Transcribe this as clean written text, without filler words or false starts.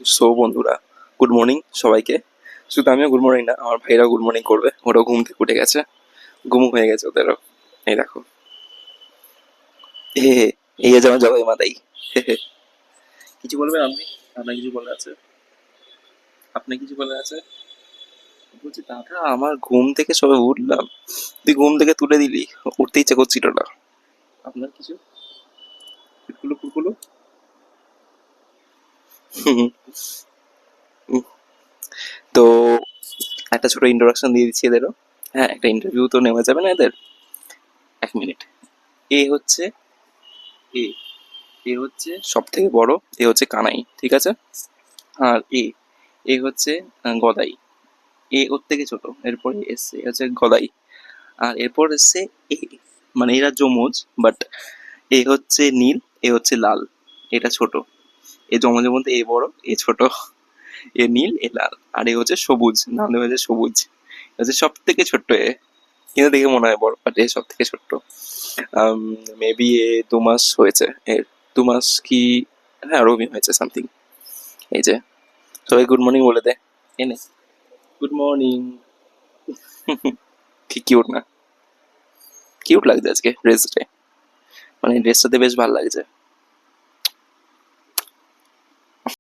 So বন্ধুরা, good morning সবাইকে। শুধু আমিও গুড মর্নিং না, আমার ভাইরাও গুড মর্নিং করবে। ওরাও ঘুম থেকে উঠে গেছে, ঘুম হয়ে গেছে ওদেরও। এই দেখো, হে হে, এই যে আমার জবাই মাদাই। হে হে। কিছু বলবেন আপনি? আপনার কিছু বলার আছে? আপনি কিছু বলার আছে? বলছি দাদা, আমার ঘুম থেকে সবে উঠলাম, তুই ঘুম থেকে তুলে দিলি, উঠতে ইচ্ছে করছিল না। আপনার কিছু কুটকুলো কুটকুলো? হুম, হুম। তো একটা ছোট ইন্ট্রোডাকশন দিয়ে দিচ্ছি এদেরও। হ্যাঁ, একটা ইন্টারভিউ তো নেওয়া যাবে না এদের? এক মিনিট। এ হচ্ছে এ এ হচ্ছে সব থেকে বড়, এ হচ্ছে কানাই, ঠিক আছে? আর এ এ হচ্ছে গদাই। এ ওর থেকে ছোট, এরপরে এসছে এ হচ্ছে গদাই। আর এরপর এসছে এ, মানে এরা যমজ, বাট এ হচ্ছে নীল, এ হচ্ছে লাল। এটা ছোট। এ যমজের মধ্যে এ বড়, এ ছোট। এ নীল, এ লাল। আর এ হচ্ছে সবুজ, নাম দেওয়া হচ্ছে সবুজ। এ হচ্ছে সব থেকে ছোট্ট এ, কিন্তু দেখে মনে হয় বড়, বাট এ সব থেকে ছোট্ট। মেবি এ 2 মাস হয়েছে এর। 2 মাস কি, হ্যাঁ ওরকমই হয়েছে সামথিং। এই যে, সবাই গুড মর্নিং বলে দে। এনে, গুড মর্নিং। কি কিউট না? কিউট লাগছে আজকে ড্রেসটাতে, মানে ড্রেসটাতে বেশ ভালো লাগছে।